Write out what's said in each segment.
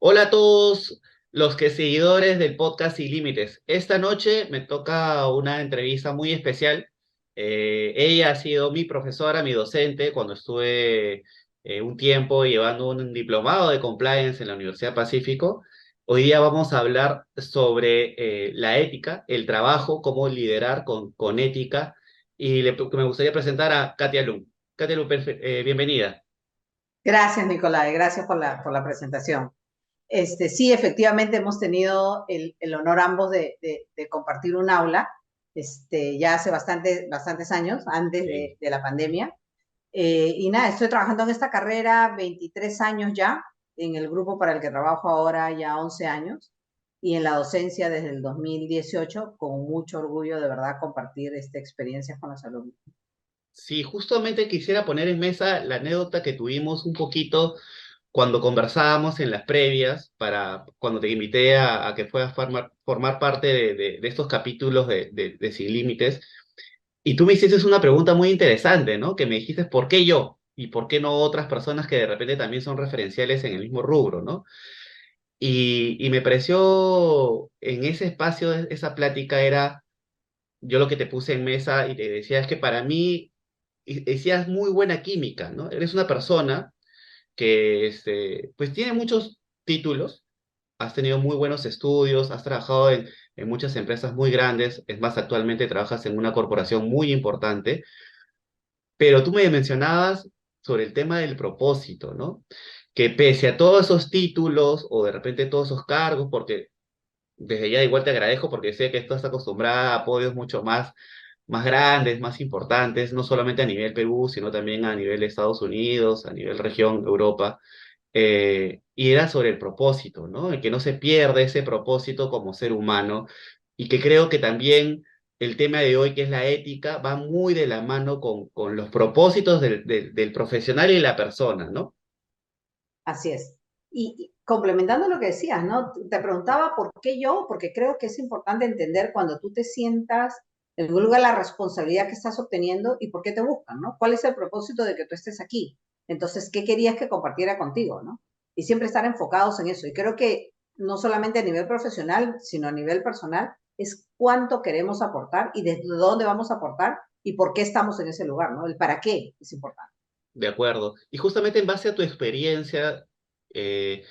Hola a todos los que seguidores del podcast Sin Límites. Esta noche me toca una entrevista muy especial. Ella ha sido mi profesora, mi docente, cuando estuve un tiempo llevando un diplomado de compliance en la Universidad Pacífico. Hoy día vamos a hablar sobre la ética, el trabajo, cómo liderar con ética. Me gustaría presentar a Katia Lum. Katia Lum, bienvenida. Gracias, Nicolai, gracias por la presentación. Sí, efectivamente hemos tenido el honor ambos de compartir un aula ya hace bastantes años, antes Sí. de la pandemia. Y nada, estoy trabajando en esta carrera 23 años ya, en el grupo para el que trabajo ahora ya 11 años, y en la docencia desde el 2018, con mucho orgullo de verdad compartir esta experiencia con los alumnos. Sí, justamente quisiera poner en mesa la anécdota que tuvimos un poquito cuando conversábamos en las previas, para cuando te invité a que puedas formar parte de estos capítulos de Sin Límites. Y tú me hiciste una pregunta muy interesante, ¿no? Que me dijiste, ¿por qué yo? ¿Y por qué no otras personas que de repente también son referenciales en el mismo rubro, ¿no? Y me pareció en ese espacio, esa plática era, yo lo que te puse en mesa y te decía es que para mí decías muy buena química, ¿no? Eres una persona que pues tiene muchos títulos, has tenido muy buenos estudios, has trabajado en muchas empresas muy grandes, es más, actualmente trabajas en una corporación muy importante, pero tú me mencionabas sobre el tema del propósito, ¿no? Que pese a todos esos títulos o de repente todos esos cargos, porque desde ya igual te agradezco porque sé que estás acostumbrada a podios mucho más grandes, más importantes, no solamente a nivel Perú, sino también a nivel Estados Unidos, a nivel región Europa. Y era sobre el propósito, ¿no? El que no se pierda ese propósito como ser humano y que creo que también el tema de hoy, que es la ética, va muy de la mano con los propósitos del profesional y la persona, ¿no? Así es. Y complementando lo que decías, ¿no? Te preguntaba por qué yo, porque creo que es importante entender cuando tú te sientas en algún lugar la responsabilidad que estás obteniendo y por qué te buscan, ¿no? ¿Cuál es el propósito de que tú estés aquí? Entonces, ¿qué querías que compartiera contigo, ¿no? Y siempre estar enfocados en eso. Y creo que no solamente a nivel profesional, sino a nivel personal, es cuánto queremos aportar y desde dónde vamos a aportar y por qué estamos en ese lugar, ¿no? El para qué es importante. De acuerdo. Y justamente en base a tu experiencia, eh,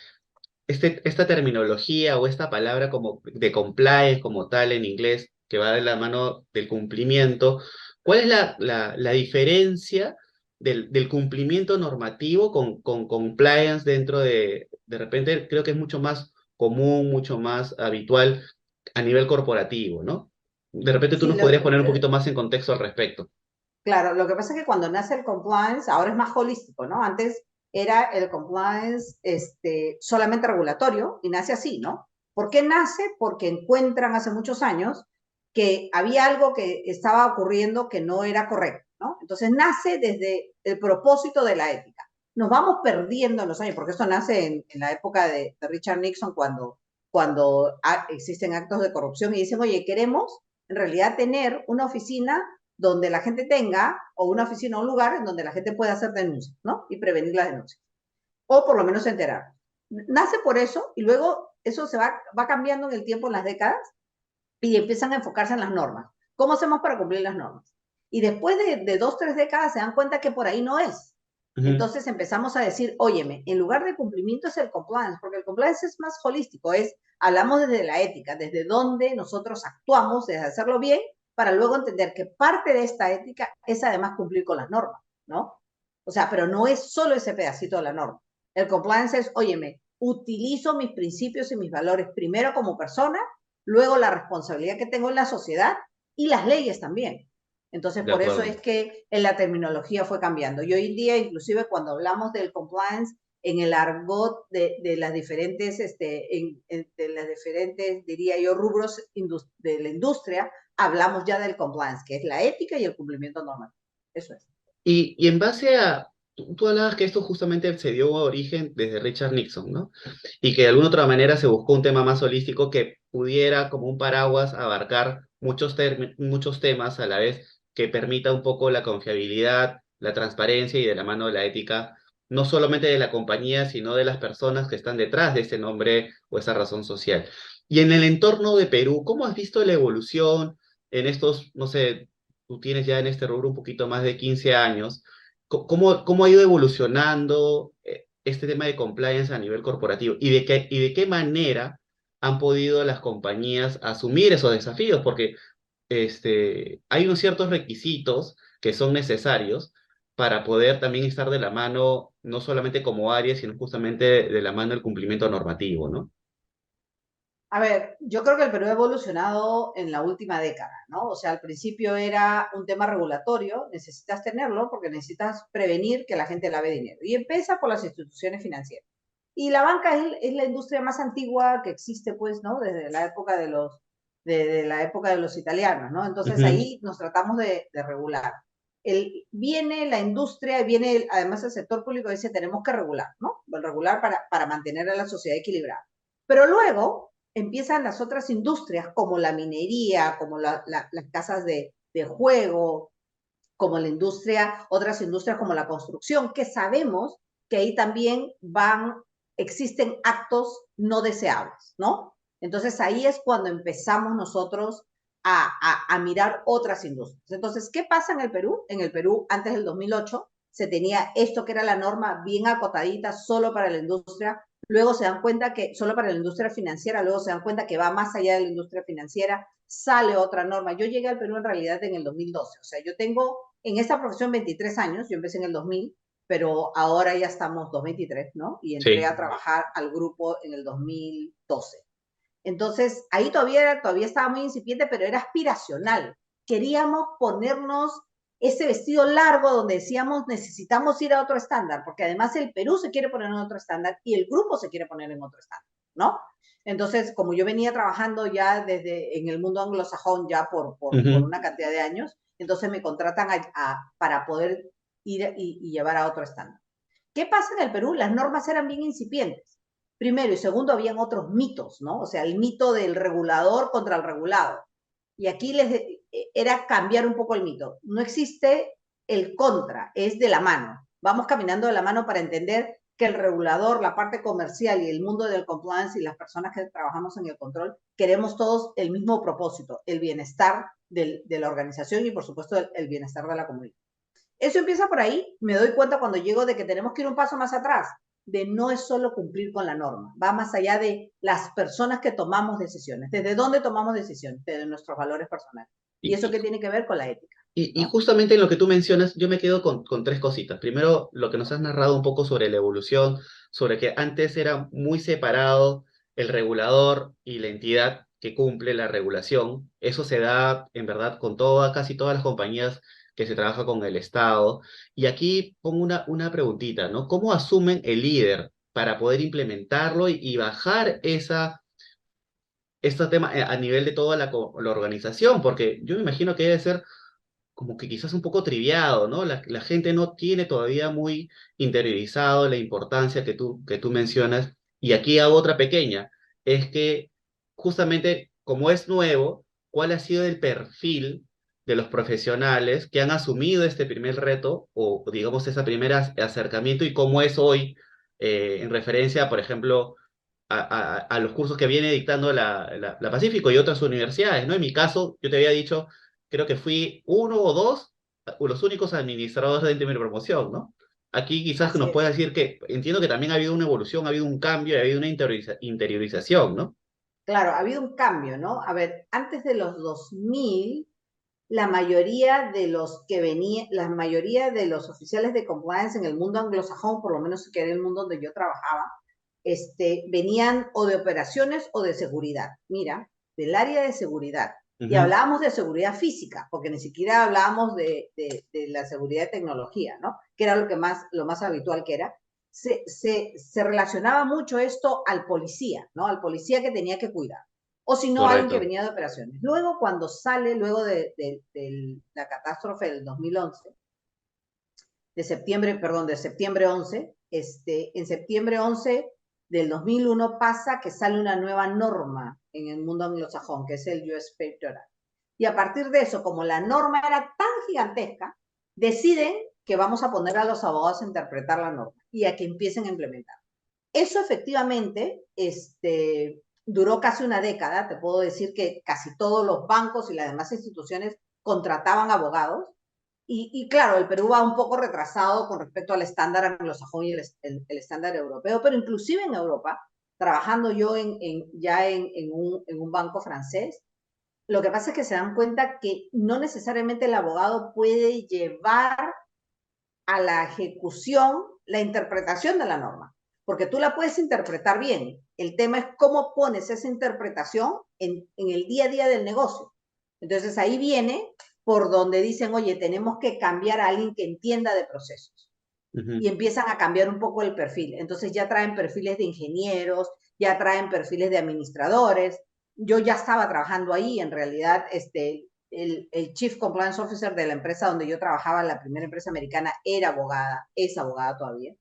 esta terminología o esta palabra como de compliance como tal en inglés, que va de la mano del cumplimiento, ¿cuál es la diferencia del cumplimiento normativo con compliance dentro de repente creo que es mucho más común, mucho más habitual a nivel corporativo, ¿no? De repente tú Sí, nos podrías poner un poquito más en contexto al respecto. claro, lo que pasa es que cuando nace el compliance, ahora es más holístico, ¿no? Antes era el compliance solamente regulatorio y nace así, ¿no? ¿Por qué nace? Porque encuentran hace muchos años que había algo que estaba ocurriendo que no era correcto, ¿no? Entonces nace desde el propósito de la ética. Nos vamos perdiendo en los años, porque esto nace en la época de Richard Nixon, cuando existen actos de corrupción y dicen, oye, queremos en realidad tener una oficina donde la gente tenga, o una oficina o un lugar en donde la gente pueda hacer denuncias, ¿no? Y prevenir las denuncias. O por lo menos enterar. Nace por eso y luego eso va cambiando en el tiempo, en las décadas, y empiezan a enfocarse en las normas. ¿Cómo hacemos para cumplir las normas? Y después de 2, 3 décadas se dan cuenta que por ahí no es. Ujú. Entonces empezamos a decir, óyeme, en lugar de cumplimiento es el compliance, porque el compliance es más holístico, hablamos desde la ética, desde donde nosotros actuamos, desde hacerlo bien, para luego entender que parte de esta ética es además cumplir con las normas, ¿no? O sea, pero no es solo ese pedacito de la norma. El compliance es, óyeme, utilizo mis principios y mis valores primero como persona, luego la responsabilidad que tengo en la sociedad y las leyes también. Entonces, De por eso acuerdo. es que en la terminología fue cambiando. Y hoy en día, inclusive cuando hablamos del compliance, en el argot de las diferentes, de las diferentes, diría yo, rubros de la industria, hablamos ya del compliance, que es la ética y el cumplimiento normal. Eso es. Y en base a, tú hablabas que esto justamente se dio origen desde Richard Nixon, ¿no? Y que de alguna otra manera se buscó un tema más holístico que pudiera como un paraguas abarcar muchos temas a la vez, que permita un poco la confiabilidad, la transparencia y de la mano de la ética no solamente de la compañía, sino de las personas que están detrás de ese nombre o esa razón social. Y en el entorno de Perú, ¿cómo has visto la evolución en estos, no sé, tú tienes ya en este rubro un poquito más de 15 años? ¿Cómo ha ido evolucionando este tema de compliance a nivel corporativo? ¿Y de qué manera han podido las compañías asumir esos desafíos? Porque hay unos ciertos requisitos que son necesarios para poder también estar de la mano, no solamente como área, sino justamente de la mano del cumplimiento normativo, ¿no? A ver, yo creo que el Perú ha evolucionado en la última década, ¿no? O sea, al principio era un tema regulatorio, necesitas tenerlo porque necesitas prevenir que la gente lave dinero. Y empieza por las instituciones financieras. Y la banca es la industria más antigua que existe, pues, ¿no? Desde la época de la época de los italianos, ¿no? Entonces Ujú. ahí nos tratamos de regular. Viene la industria, viene además el sector público dice tenemos que regular, ¿no? Regular para mantener a la sociedad equilibrada. Pero luego empiezan las otras industrias como la minería, como las casas de juego, como la industria, otras industrias como la construcción, que sabemos que ahí también existen actos no deseables, ¿no? Entonces ahí es cuando empezamos nosotros a mirar otras industrias. Entonces, ¿qué pasa en el Perú? En el Perú, antes del 2008, se tenía esto que era la norma bien acotadita solo para la industria, luego se dan cuenta que solo para la industria financiera, luego se dan cuenta que va más allá de la industria financiera, sale otra norma. Yo llegué al Perú en realidad en el 2012, o sea, yo tengo en esta profesión 23 años, yo empecé en el 2000, pero ahora ya estamos 2023, ¿no? Y entré Sí. a trabajar al grupo en el 2012. Entonces, ahí todavía estaba muy incipiente, pero era aspiracional. Queríamos ponernos ese vestido largo donde decíamos necesitamos ir a otro estándar, porque además el Perú se quiere poner en otro estándar y el grupo se quiere poner en otro estándar, ¿no? Entonces, como yo venía trabajando ya desde en el mundo anglosajón ya por Ujú. una cantidad de años, entonces me contratan para poder ir y llevar a otro estándar. ¿Qué pasa en el Perú? Las normas eran bien incipientes. Primero y segundo, habían otros mitos, ¿no? O sea, el mito del regulador contra el regulado. Y aquí era cambiar un poco el mito. No existe el contra, es de la mano. Vamos caminando de la mano para entender que el regulador, la parte comercial y el mundo del compliance y las personas que trabajamos en el control, queremos todos el mismo propósito, el bienestar de la organización y, por supuesto, el bienestar de la comunidad. Eso empieza por ahí. Me doy cuenta cuando llego de que tenemos que ir un paso más atrás, de no es solo cumplir con la norma, va más allá de las personas que tomamos decisiones. ¿Desde dónde tomamos decisiones? Desde nuestros valores personales. ¿Y Y, eso y, qué tiene que ver con la ética? y ¿No? justamente en lo que tú mencionas, yo me quedo con tres cositas. Primero, lo que nos has narrado un poco sobre la evolución, sobre que antes era muy separado el regulador y la entidad que cumple la regulación. Eso se da, en verdad, con casi todas las compañías que se trabaja con el Estado. Y aquí pongo una preguntita, ¿no? ¿Cómo asumen el líder para poder implementarlo y bajar este tema a nivel de toda la organización? Porque yo me imagino que debe ser como que quizás un poco triviado, ¿no? La gente no tiene todavía muy interiorizado la importancia que tú mencionas. Y aquí hago otra pequeña, es que justamente como es nuevo, ¿cuál ha sido el perfil de los profesionales que han asumido este primer reto o digamos ese primer acercamiento y cómo es hoy en referencia, por ejemplo, a los cursos que viene dictando la Pacífico y otras universidades, ¿no? En mi caso, yo te había dicho, creo que fui uno o dos, los únicos administradores de mi promoción, ¿no? Aquí quizás Así nos pueda es. decir que entiendo que también ha habido una evolución, ha habido un cambio, ha habido una interiorización, ¿no? Claro, ha habido un cambio, ¿no? A ver, antes de los 2000, la mayoría de los que venían, la mayoría de los oficiales de compliance en el mundo anglosajón, por lo menos que era el mundo donde yo trabajaba, venían o de operaciones o de seguridad. Mira, del área de seguridad. Y Ujú. hablábamos de seguridad física, porque ni siquiera hablábamos de la seguridad de tecnología, ¿no? Que era lo más habitual que era. Se relacionaba mucho esto al policía, ¿no? Al policía que tenía que cuidar. O si no, alguien que Correcto. venía de operaciones. Luego, cuando sale, luego de la catástrofe del 2011, de septiembre, perdón, de septiembre 11, en septiembre 11 del 2001 pasa que sale una nueva norma en el mundo anglosajón, que es el US Patriot Act. Y a partir de eso, como la norma era tan gigantesca, deciden que vamos a poner a los abogados a interpretar la norma y a que empiecen a implementar. Eso efectivamente duró casi una década. Te puedo decir que casi todos los bancos y las demás instituciones contrataban abogados. Y claro, el Perú va un poco retrasado con respecto al estándar anglosajón y el estándar europeo, pero inclusive en Europa, trabajando yo ya en un banco francés, lo que pasa es que se dan cuenta que no necesariamente el abogado puede llevar a la ejecución la interpretación de la norma, porque tú la puedes interpretar bien. El tema es cómo pones esa interpretación en el día a día del negocio. Entonces ahí viene por donde dicen, oye, tenemos que cambiar a alguien que entienda de procesos. Ujú. Y empiezan a cambiar un poco el perfil. Entonces ya traen perfiles de ingenieros, ya traen perfiles de administradores. Yo ya estaba trabajando ahí, en realidad, el Chief Compliance Officer de la empresa donde yo trabajaba, la primera empresa americana, era abogada, es abogada todavía.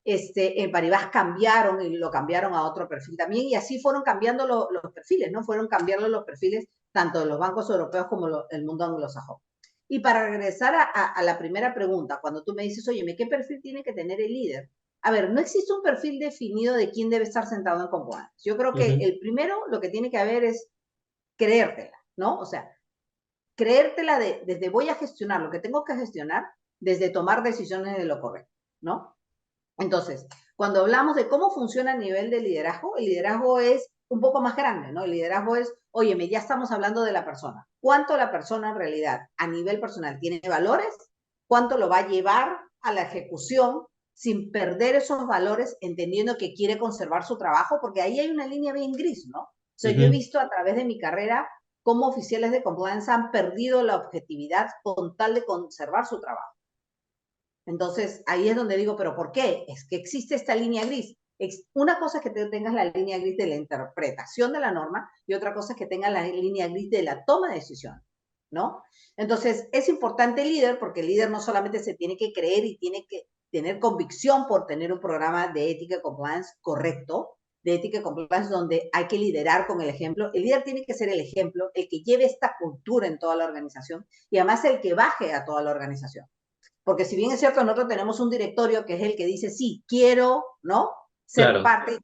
En Paribas cambiaron y lo cambiaron a otro perfil también, y así fueron cambiando los perfiles, ¿no? Fueron cambiando los perfiles tanto de los bancos europeos como el mundo anglosajón. Y para regresar a la primera pregunta, cuando tú me dices, oye, ¿qué perfil tiene que tener el líder? A ver, no existe un perfil definido de quién debe estar sentado en compliance. Yo creo que Ujú. el primero, lo que tiene que haber es creértela, ¿no? O sea, creértela desde voy a gestionar lo que tengo que gestionar, desde tomar decisiones de lo correcto, ¿no? Entonces, cuando hablamos de cómo funciona a nivel de liderazgo, el liderazgo es un poco más grande, ¿no? El liderazgo es, óyeme, ya estamos hablando de la persona. ¿Cuánto la persona en realidad a nivel personal tiene valores? ¿Cuánto lo va a llevar a la ejecución sin perder esos valores, entendiendo que quiere conservar su trabajo? Porque ahí hay una línea bien gris, ¿no? O sea, yo he Ujú. visto a través de mi carrera cómo oficiales de compliance han perdido la objetividad con tal de conservar su trabajo. Entonces, ahí es donde digo, ¿pero por qué? Es que existe esta línea gris. Una cosa es que tengas la línea gris de la interpretación de la norma y otra cosa es que tengas la línea gris de la toma de decisión, ¿no? Entonces, es importante el líder porque el líder no solamente se tiene que creer y tiene que tener convicción por tener un programa de ética y compliance correcto, de ética y compliance donde hay que liderar con el ejemplo. El líder tiene que ser el ejemplo, el que lleve esta cultura en toda la organización y además el que baje a toda la organización. Porque si bien es cierto, nosotros tenemos un directorio que es el que dice, sí, quiero, ¿no? Ser Claro. parte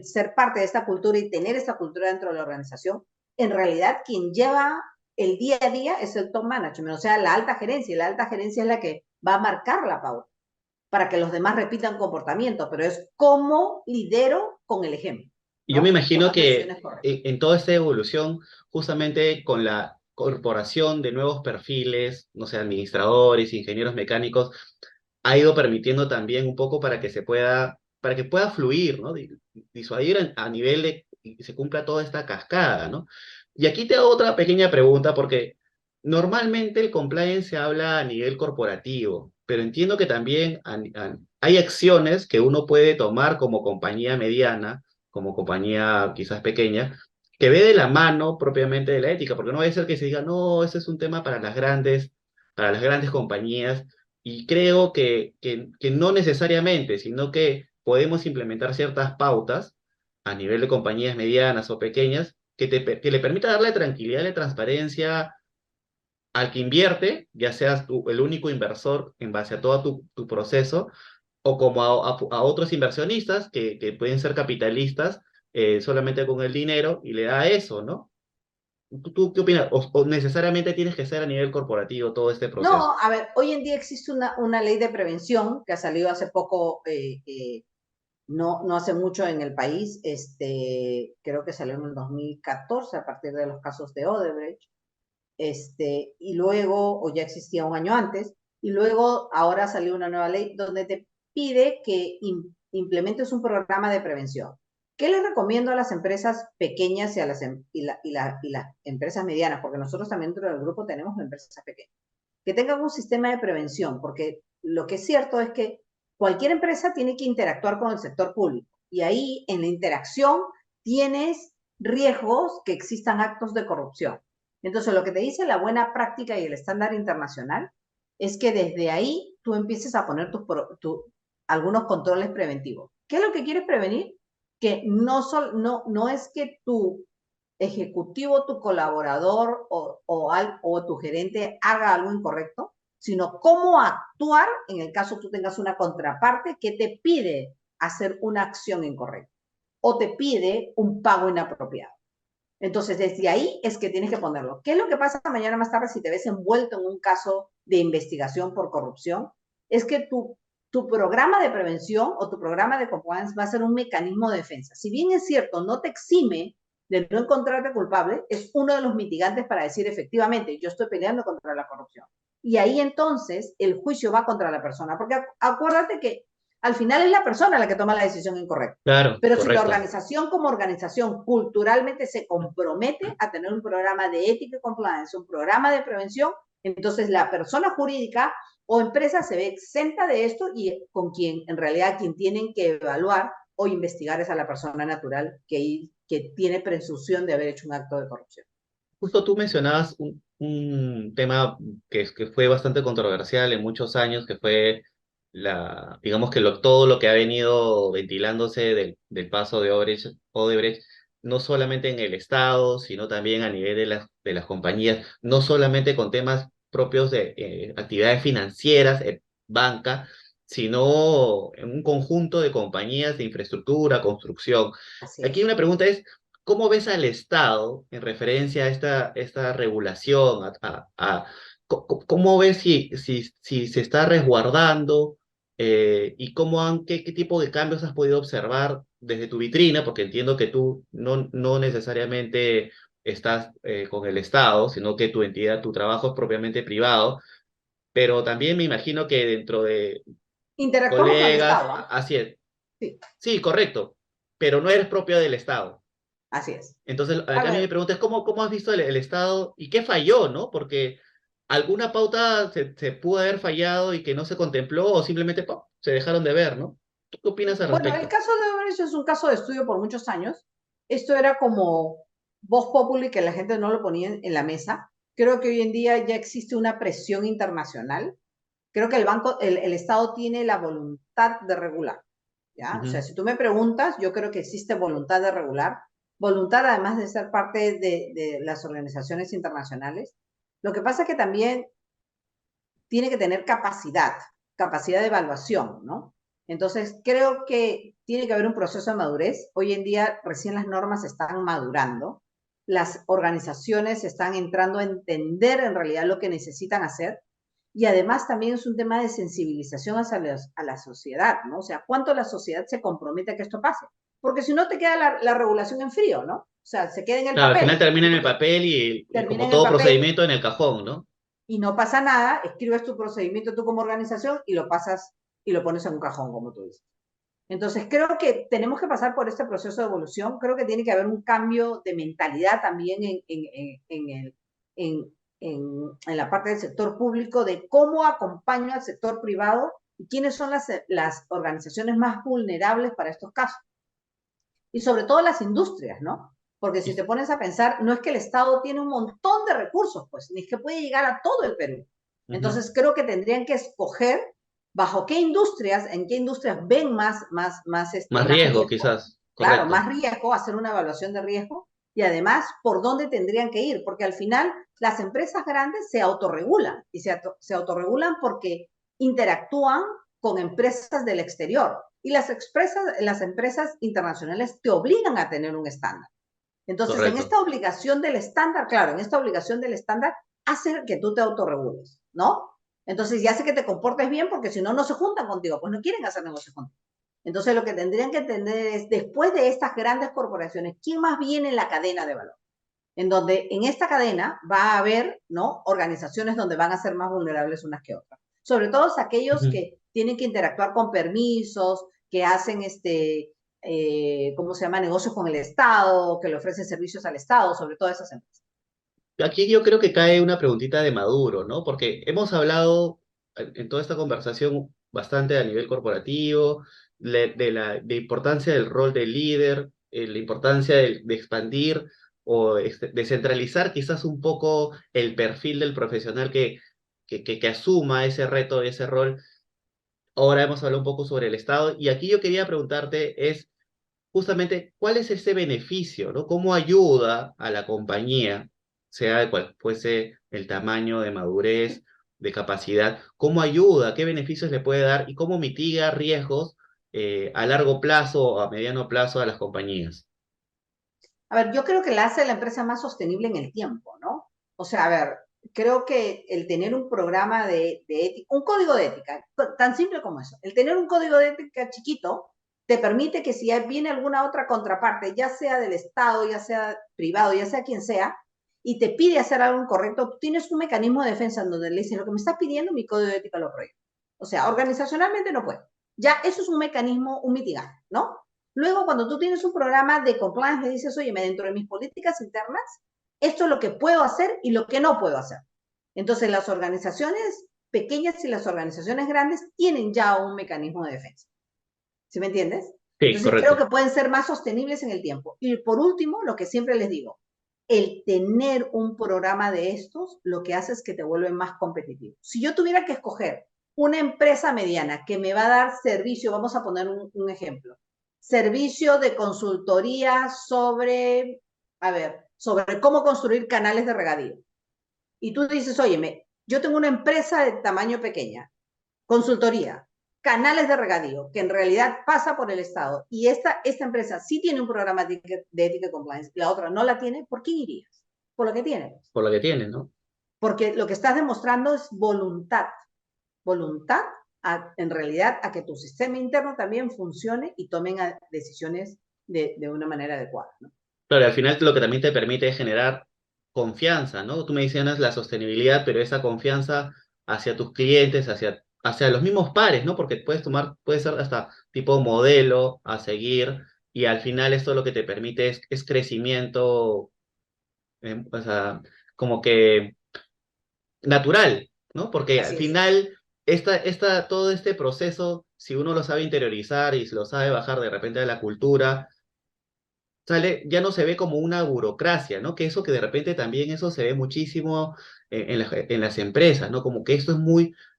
ser parte de esta cultura y tener esta cultura dentro de la organización, en realidad quien lleva el día a día es el top management, o sea, la alta gerencia, y la alta gerencia es la que va a marcar la pauta para que los demás repitan comportamiento, pero es cómo lidero con el ejemplo, Y yo me ¿no? imagino Tomando que decisiones correctas. en toda esta evolución, justamente con la corporación de nuevos perfiles, no sé, administradores, ingenieros mecánicos, ha ido permitiendo también un poco para que pueda fluir, ¿no? Disuadir a nivel de que se cumpla toda esta cascada, ¿no? Y aquí te hago otra pequeña pregunta, porque normalmente el compliance se habla a nivel corporativo, pero entiendo que también hay acciones que uno puede tomar como compañía mediana, como compañía quizás pequeña, que ve de la mano propiamente de la ética, porque no va a ser que se diga, no, ese es un tema para las grandes compañías, y creo que no necesariamente, sino que podemos implementar ciertas pautas a nivel de compañías medianas o pequeñas que le permita darle tranquilidad y transparencia al que invierte, ya seas tú el único inversor en base a todo tu proceso, o como a otros inversionistas que pueden ser capitalistas solamente con el dinero y le da eso, ¿no? ¿Tú qué opinas? O necesariamente tienes que ser a nivel corporativo todo este proceso? No, a ver, hoy en día existe una ley de prevención que ha salido hace poco, no hace mucho en el país, creo que salió en el 2014 a partir de los casos de Odebrecht, y luego, o ya existía un año antes, y luego ahora salió una nueva ley donde te pide que implementes un programa de prevención. ¿Qué les recomiendo a las empresas pequeñas y a las empresas medianas? Porque nosotros también dentro del grupo tenemos empresas pequeñas. Que tengan un sistema de prevención, porque lo que es cierto es que cualquier empresa tiene que interactuar con el sector público y ahí en la interacción tienes riesgos que existan actos de corrupción. Entonces, lo que te dice la buena práctica y el estándar internacional es que desde ahí tú empieces a poner algunos controles preventivos. ¿Qué es lo que quieres prevenir? Que no es que tu ejecutivo, tu colaborador o tu gerente haga algo incorrecto, sino cómo actuar en el caso tú tengas una contraparte que te pide hacer una acción incorrecta o te pide un pago inapropiado. Entonces, desde ahí es que tienes que ponerlo. ¿Qué es lo que pasa mañana más tarde si te ves envuelto en un caso de investigación por corrupción? Es que tu programa de prevención o tu programa de compliance va a ser un mecanismo de defensa. Si bien es cierto, no te exime de no encontrarte culpable, es uno de los mitigantes para decir efectivamente, yo estoy peleando contra la corrupción. Y ahí entonces el juicio va contra la persona, porque acuérdate que al final es la persona la que toma la decisión incorrecta. Claro, Pero si la correcto. organización como organización culturalmente se compromete a tener un programa de ética y compliance, un programa de prevención, entonces la persona jurídica o empresa se ve exenta de esto y con quien en realidad quien tienen que evaluar o investigar es a la persona natural que tiene presunción de haber hecho un acto de corrupción. Justo tú mencionabas un tema que fue bastante controversial en muchos años, que fue digamos que todo lo que ha venido ventilándose del paso de Odebrecht, no solamente en el Estado, sino también a nivel de las compañías, no solamente con temas propios de actividades financieras, banca, sino en un conjunto de compañías de infraestructura, construcción. Así Aquí es. una pregunta es, ¿cómo ves al Estado en referencia a esta regulación? ¿Cómo ves si se está resguardando y qué tipo de cambios has podido observar desde tu vitrina? Porque entiendo que tú no necesariamente estás con el Estado, sino que tu entidad, tu trabajo es propiamente privado, pero también me imagino que dentro de Interactuamos con el colegas, Estado, ¿eh? así es. Sí, Sí, correcto, pero no eres propio del Estado. así es. Entonces, A acá a mí me ver, pregunta es cómo has visto el Estado y qué falló, ¿no? Porque alguna pauta se pudo haber fallado y que no se contempló o simplemente ¡pum! Se dejaron de ver, ¿no? ¿Tú qué opinas al bueno, el respecto? caso de Odebrecht es un caso de estudio por muchos años. Esto era como voz populi que la gente no lo ponía en la mesa. Creo que hoy en día ya existe una presión internacional. Creo que el Estado tiene la voluntad de regular, ¿ya? O sea, Ujú. si tú me preguntas, yo creo que existe voluntad de regular, voluntad además de ser parte de las organizaciones internacionales. Lo que pasa es que también tiene que tener capacidad de evaluación, ¿no? Entonces, creo que tiene que haber un proceso de madurez. Hoy en día recién las normas están madurando, las organizaciones están entrando a entender en realidad lo que necesitan hacer y además también es un tema de sensibilización a la sociedad, ¿no? O sea, cuánto la sociedad se compromete a que esto pase. Porque si no te queda la regulación en frío, ¿no? O sea, se queda en el Claro, al final papel, termina en el papel y termina como en el todo papel procedimiento en el cajón, ¿no? y no pasa nada, escribes tu procedimiento tú como organización y lo pasas y lo pones en un cajón, como tú dices. Entonces, creo que tenemos que pasar por este proceso de evolución. Creo que tiene que haber un cambio de mentalidad también en, en la parte del sector público de cómo acompaña al sector privado y quiénes son las organizaciones más vulnerables para estos casos y sobre todo las industrias, ¿no? Porque si Y- te pones a pensar, no es que el Estado tiene un montón de recursos, pues, ni es que puede llegar a todo el Perú. ujú. Entonces, creo que tendrían que escoger bajo qué industrias, en qué industrias ven Más más riesgo, riesgo, quizás, claro, correcto. más riesgo, hacer una evaluación de riesgo y además por dónde tendrían que ir, porque al final las empresas grandes se autorregulan y se autorregulan porque interactúan con empresas del exterior y las empresas internacionales te obligan a tener un estándar. Entonces, en Correcto. esta obligación del estándar, claro, en esta obligación del estándar, hace que tú te autorregules, ¿no? Entonces, ya hace que te comportes bien porque si no, no se juntan contigo, pues no quieren hacer negocios contigo. Entonces, lo que tendrían que entender es, después de estas grandes corporaciones, ¿quién más viene en la cadena de valor? En donde en esta cadena va a haber, ¿no? Organizaciones donde van a ser más vulnerables unas que otras. Sobre todo aquellos Ujú. que tienen que interactuar con permisos, que hacen ¿cómo se llama? Negocios con el Estado, que le ofrecen servicios al Estado, sobre todo esas empresas. Aquí yo creo que cae una preguntita de Maduro, ¿no? Porque hemos hablado en toda esta conversación bastante a nivel corporativo, de la importancia del rol del líder, la importancia de expandir o descentralizar quizás un poco el perfil del profesional que asuma ese reto, ese rol. Ahora hemos hablado un poco sobre el Estado y aquí yo quería preguntarte es justamente cuál es ese beneficio, ¿no? ¿Cómo ayuda a la compañía, sea de cual fuese el tamaño de madurez de capacidad, ¿cómo ayuda? ¿Qué beneficios le puede dar? ¿Y cómo mitiga riesgos a largo plazo o a mediano plazo a las compañías? A ver, yo creo que la hace la empresa más sostenible en el tiempo, ¿no? O sea, a ver, creo que el tener un programa de ética, un código de ética, tan simple como eso, el tener un código de ética chiquito te permite que si viene alguna otra contraparte, ya sea del Estado, ya sea privado, ya sea quien sea, y te pide hacer algo incorrecto, tú tienes un mecanismo de defensa en donde le dicen, lo que me estás pidiendo, mi código de ética lo prohíbe. O sea, organizacionalmente no puede. Ya eso es un mecanismo, un mitigante, ¿no? Luego, cuando tú tienes un programa de compliance, le dices, oye, dentro de mis políticas internas, esto es lo que puedo hacer y lo que no puedo hacer. Entonces, las organizaciones pequeñas y las organizaciones grandes tienen ya un mecanismo de defensa. ¿Sí me entiendes? Sí, Entonces, creo correcto. que pueden ser más sostenibles en el tiempo. Y por último, lo que siempre les digo, el tener un programa de estos, lo que hace es que te vuelve más competitivo. Si yo tuviera que escoger una empresa mediana que me va a dar servicio, vamos a poner un ejemplo, servicio de consultoría sobre, a ver, sobre cómo construir canales de regadío. Y tú dices, oye, yo tengo una empresa de tamaño pequeña, consultoría, canales de regadío, que en realidad pasa por el Estado, y esta empresa sí tiene un programa de ética y compliance, la otra no la tiene, ¿por qué irías? Por lo que tiene. Por lo que tienen, ¿no? Porque lo que estás demostrando es voluntad, voluntad en realidad a que tu sistema interno también funcione y tomen decisiones de una manera adecuada, ¿no? Claro, al final lo que también te permite es generar confianza, ¿no? Tú mencionas la sostenibilidad, pero esa confianza hacia tus clientes, hacia los mismos pares, ¿no? Porque puede ser hasta tipo modelo a seguir, y al final esto lo que te permite es crecimiento, o sea, como que natural, ¿no? Porque al Así es. final todo este proceso, si uno lo sabe interiorizar y se lo sabe bajar de repente de la cultura, ya no se ve como una burocracia, ¿no? Que eso que de repente también eso se ve muchísimo en las empresas, ¿no? Como que esto es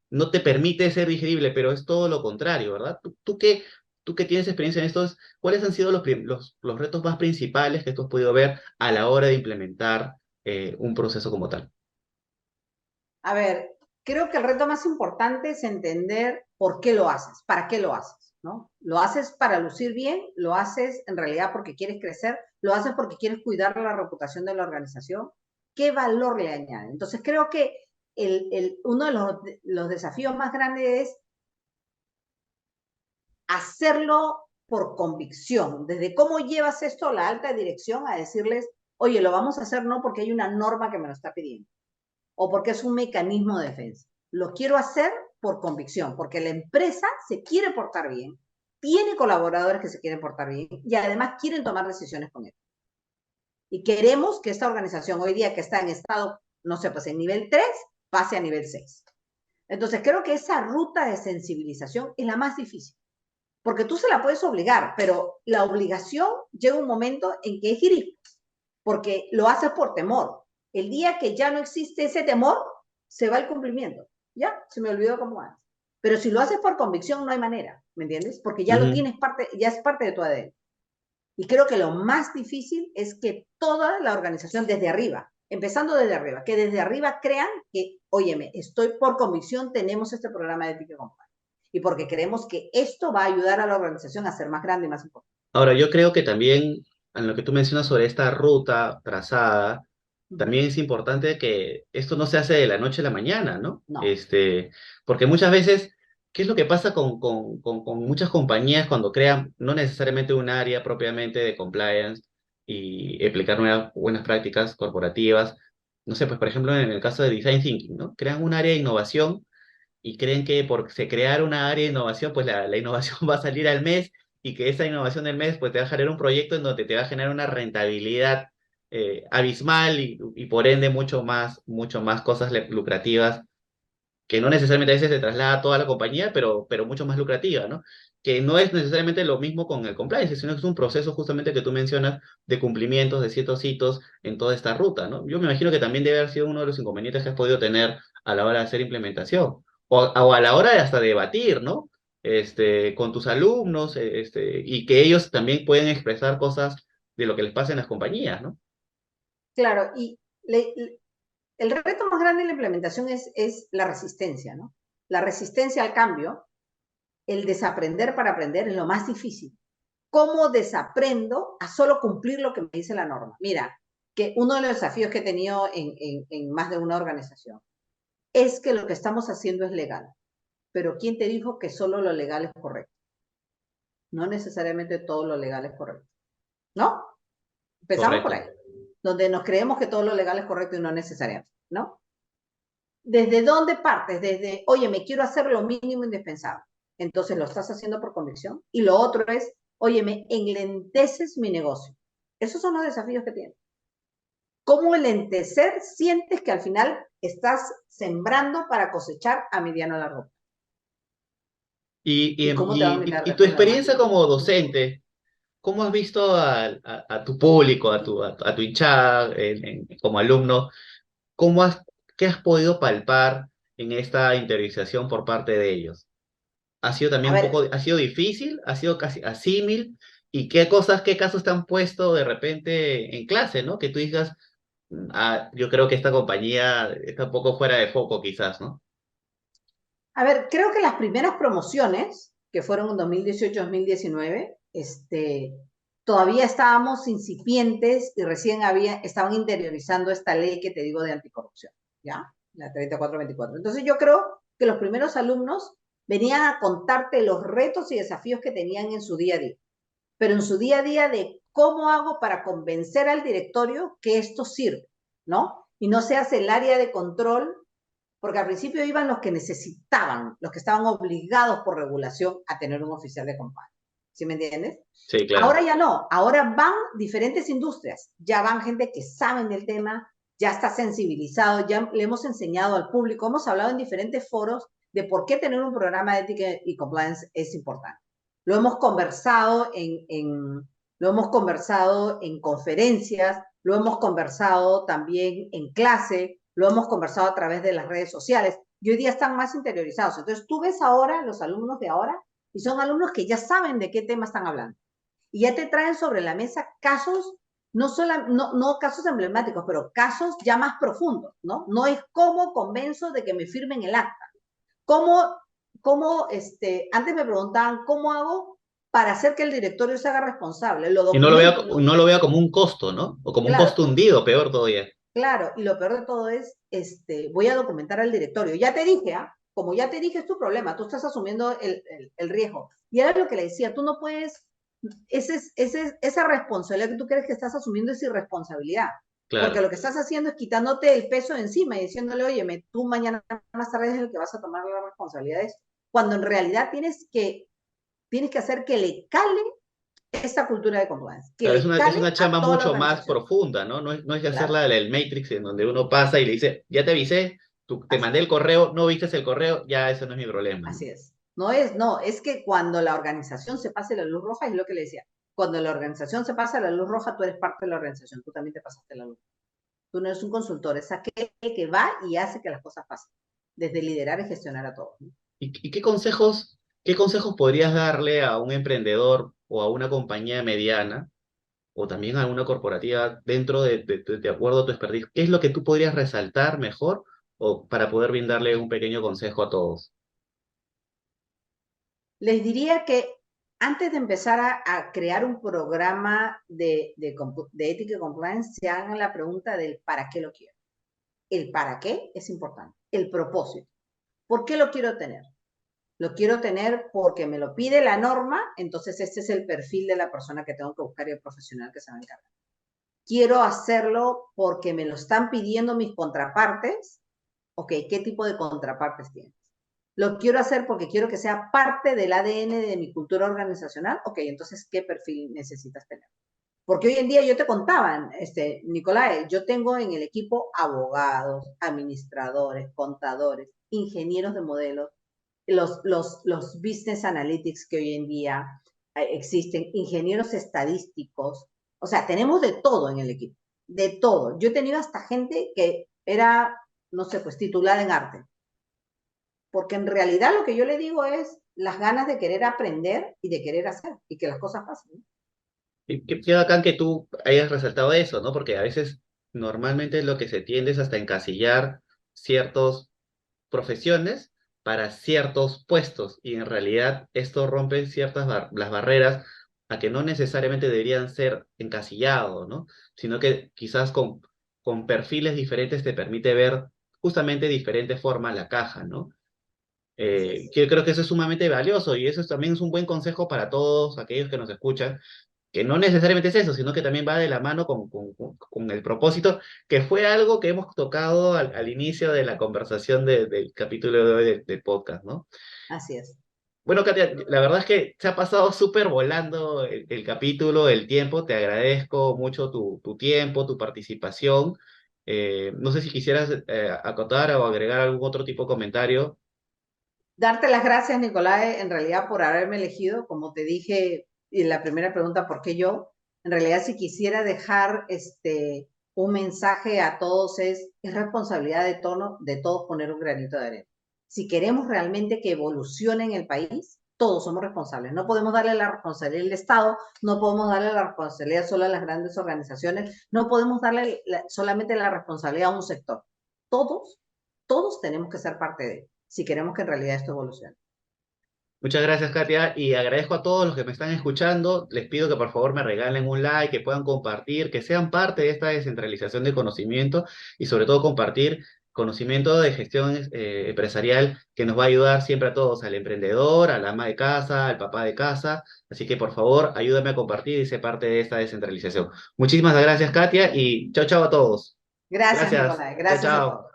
no te permite ser digerible, pero es todo lo contrario, ¿verdad? Tú que tienes experiencia en esto, ¿cuáles han sido los retos más principales que tú has podido ver a la hora de implementar un proceso como tal? A ver, creo que el reto más importante es entender por qué lo haces, para qué lo haces, ¿no? Lo haces para lucir bien, lo haces en realidad porque quieres crecer, lo haces porque quieres cuidar la reputación de la organización. ¿Qué valor le añade? Entonces creo que uno de los desafíos más grandes es hacerlo por convicción, desde cómo llevas esto a la alta dirección a decirles, oye, lo vamos a hacer no porque hay una norma que me lo está pidiendo o porque es un mecanismo de defensa. Lo quiero hacer por convicción, porque la empresa se quiere portar bien, tiene colaboradores que se quieren portar bien y además quieren tomar decisiones con él. Y queremos que esta organización hoy día que está en estado, no sé, pues en nivel 3 pase a nivel 6. Entonces creo que esa ruta de sensibilización es la más difícil, porque tú se la puedes obligar, pero la obligación llega un momento en que es gris, porque lo haces por temor. El día que ya no existe ese temor, se va el cumplimiento. Ya, se me olvidó cómo antes. Pero si lo haces por convicción, no hay manera, ¿me entiendes? Porque ya lo Ujú. tienes parte, ya es parte de tu ADN. Y creo que lo más difícil es que toda la organización desde arriba, empezando desde arriba, que desde arriba crean que, óyeme, estoy por convicción, tenemos este programa de ética compliance. Y porque creemos que esto va a ayudar a la organización a ser más grande y más importante. Ahora, yo creo que también, en lo que tú mencionas sobre esta ruta trazada, Uh -huh. también es importante que esto no se hace de la noche a la mañana, ¿no? No, Porque muchas veces, ¿qué es lo que pasa con muchas compañías cuando crean no necesariamente un área propiamente de compliance y aplicar buenas prácticas corporativas? No sé, pues por ejemplo, en el caso de Design Thinking, ¿no? Crean un área de innovación y creen que por se crear una área de innovación, pues la innovación va a salir al mes, y que esa innovación del mes pues te va a generar un proyecto en donde te va a generar una rentabilidad abismal y por ende mucho más cosas lucrativas, que no necesariamente a veces se traslada a toda la compañía, pero mucho más lucrativa, ¿no? Que no es necesariamente lo mismo con el compliance, sino que es un proceso justamente que tú mencionas de cumplimientos de ciertos hitos en toda esta ruta, ¿no? Yo me imagino que también debe haber sido uno de los inconvenientes que has podido tener a la hora de hacer implementación, o a la hora de hasta debatir, ¿no? Con tus alumnos, y que ellos también pueden expresar cosas de lo que les pasa en las compañías, ¿no? claro, y el reto más grande de la implementación es la resistencia, ¿no? La resistencia al cambio, el desaprender para aprender es lo más difícil. ¿Cómo desaprendo a solo cumplir lo que me dice la norma? Mira, que uno de los desafíos que he tenido en más de una organización es que lo que estamos haciendo es legal, pero ¿quién te dijo que solo lo legal es correcto? No necesariamente todo lo legal es correcto, ¿no? Empezamos por Correcto. ahí, donde nos creemos que todo lo legal es correcto y no necesariamente, ¿no? ¿Desde dónde partes? Desde, oye, me quiero hacer lo mínimo indispensable. Entonces lo estás haciendo por convicción. Y lo otro es, oye, me enlenteces mi negocio. Esos son los desafíos que tienes. ¿Cómo enlentecer sientes que al final estás sembrando para cosechar a mediano o largo plazo? Y, y, ¿Y en- cómo te va a y, invitar y tu después lo demás? experiencia como docente, ¿cómo has visto a tu público, a tu hinchada como alumno? ¿Cómo has, ¿Qué has podido palpar en esta interiorización por parte de ellos? ¿Ha sido A también un ver, poco, ha sido difícil? ¿Ha sido casi asímil? ¿Y qué cosas, qué casos te han puesto de repente en clase, ¿no? Que tú digas, yo creo que esta compañía está un poco fuera de foco quizás, ¿no? creo que las primeras promociones, que fueron en 2018-2019, todavía estábamos incipientes y recién estaban interiorizando esta ley que te digo de anticorrupción, ¿ya? La 3424. Entonces yo creo que los primeros alumnos venían a contarte los retos y desafíos que tenían en su día a día, pero en su día a día de cómo hago para convencer al directorio que esto sirve, ¿no? Y no seas el área de control, porque al principio iban los que necesitaban, los que estaban obligados por regulación a tener un oficial de compliance. ¿Sí me entiendes? Sí, claro. Ahora ya no, ahora van diferentes industrias, ya van gente que saben del tema, ya está sensibilizado, ya le hemos enseñado al público, hemos hablado en diferentes foros de por qué tener un programa de ética y compliance es importante. Lo hemos conversado lo hemos conversado en conferencias, lo hemos conversado también en clase, lo hemos conversado a través de las redes sociales y hoy día están más interiorizados. Entonces tú ves ahora los alumnos de ahora y son alumnos que ya saben de qué tema están hablando y ya te traen sobre la mesa casos, no casos emblemáticos, pero casos ya más profundos, ¿no? No es cómo convenzo de que me firmen el acta. ¿Cómo, antes me preguntaban, ¿cómo hago para hacer que el directorio se haga responsable? Lo Y no lo vea, documento, no lo vea como un costo, ¿no? O como un claro, costo hundido, peor todavía. claro, y lo peor de todo es, voy a documentar al directorio. Ya te dije, ¿ah? Como ya te dije, es tu problema, tú estás asumiendo el riesgo. Y era lo que le decía, tú no puedes, esa responsabilidad que tú crees que estás asumiendo es irresponsabilidad. Porque Claro. lo que estás haciendo es quitándote el peso de encima y diciéndole, oye, tú mañana más tarde es el que vas a tomar la responsabilidad de esto. Cuando en realidad tienes que hacer que le cale esta cultura de compliance, que Claro, le es cale una a chamba toda la mucho más organización. profunda, ¿no? No es que Claro, hacerla del Matrix, en donde uno pasa y le dice, ya te avisé, te así mandé el es. correo, no viste el correo, ya eso no es mi problema, ¿no? Así es. No, es que cuando la organización se pase la luz roja, es lo que le decía, cuando la organización se pasa la luz roja, tú eres parte de la organización, tú también te pasaste la luz. Tú no eres un consultor, es aquel que va y hace que las cosas pasen, desde liderar y gestionar a todos, ¿no? ¿Y qué consejos podrías darle a un emprendedor o a una compañía mediana o también a una corporativa dentro de acuerdo a tu expertise? ¿Qué es lo que tú podrías resaltar mejor o para poder brindarle un pequeño consejo a todos? Les diría que antes de empezar a crear un programa de ética y compliance, se hagan la pregunta del para qué lo quiero. El para qué es importante, el propósito. ¿Por qué lo quiero tener? Lo quiero tener porque me lo pide la norma, entonces este es el perfil de la persona que tengo que buscar y el profesional que se va a encargar. Quiero hacerlo porque me lo están pidiendo mis contrapartes. Ok, ¿qué tipo de contrapartes tienes? Lo quiero hacer porque quiero que sea parte del ADN de mi cultura organizacional. Ok, entonces, ¿qué perfil necesitas tener? Porque hoy en día yo te contaba, Nicolai, yo tengo en el equipo abogados, administradores, contadores, ingenieros de modelos, los business analytics que hoy en día existen, ingenieros estadísticos, o sea, tenemos de todo en el equipo, de todo. Yo he tenido hasta gente que era, no sé, pues titulada en arte, porque en realidad lo que yo le digo es las ganas de querer aprender y de querer hacer y que las cosas pasen, ¿no? Y qué bacán que tú hayas resaltado eso, ¿no? Porque a veces normalmente lo que se tiende es hasta encasillar ciertas profesiones para ciertos puestos y en realidad esto rompe las barreras a que no necesariamente deberían ser encasillados, ¿no? Sino que quizás con perfiles diferentes te permite ver justamente diferente forma la caja, ¿no? Así es. Que creo que eso es sumamente valioso y eso también es un buen consejo para todos aquellos que nos escuchan, que no necesariamente es eso, sino que también va de la mano con el propósito, que fue algo que hemos tocado al inicio de la conversación del capítulo de hoy del podcast, ¿no? Así es. Bueno, Katia, la verdad es que se ha pasado súper volando el capítulo, el tiempo, te agradezco mucho tu tiempo, tu participación. No sé si quisieras acotar o agregar algún otro tipo de comentario. Darte las gracias, Nicolás, en realidad por haberme elegido, como te dije en la primera pregunta, ¿por qué yo? En realidad, si quisiera dejar un mensaje a todos es responsabilidad de todos poner un granito de arena. Si queremos realmente que evolucione en el país, todos somos responsables. No podemos darle la responsabilidad al Estado, no podemos darle la responsabilidad solo a las grandes organizaciones, no podemos darle solamente la responsabilidad a un sector. Todos, todos tenemos que ser parte de él si queremos que en realidad esto evolucione. Muchas gracias, Katia, y agradezco a todos los que me están escuchando. Les pido que por favor me regalen un like, que puedan compartir, que sean parte de esta descentralización de conocimiento y sobre todo compartir conocimiento de gestión empresarial que nos va a ayudar siempre a todos, al emprendedor, al ama de casa, al papá de casa. Así que por favor, ayúdame a compartir y sé parte de esta descentralización. Muchísimas gracias, Katia, y chao, chao a todos. Gracias, Gracias. Nicolás. Chao, Gracias a chao. todos.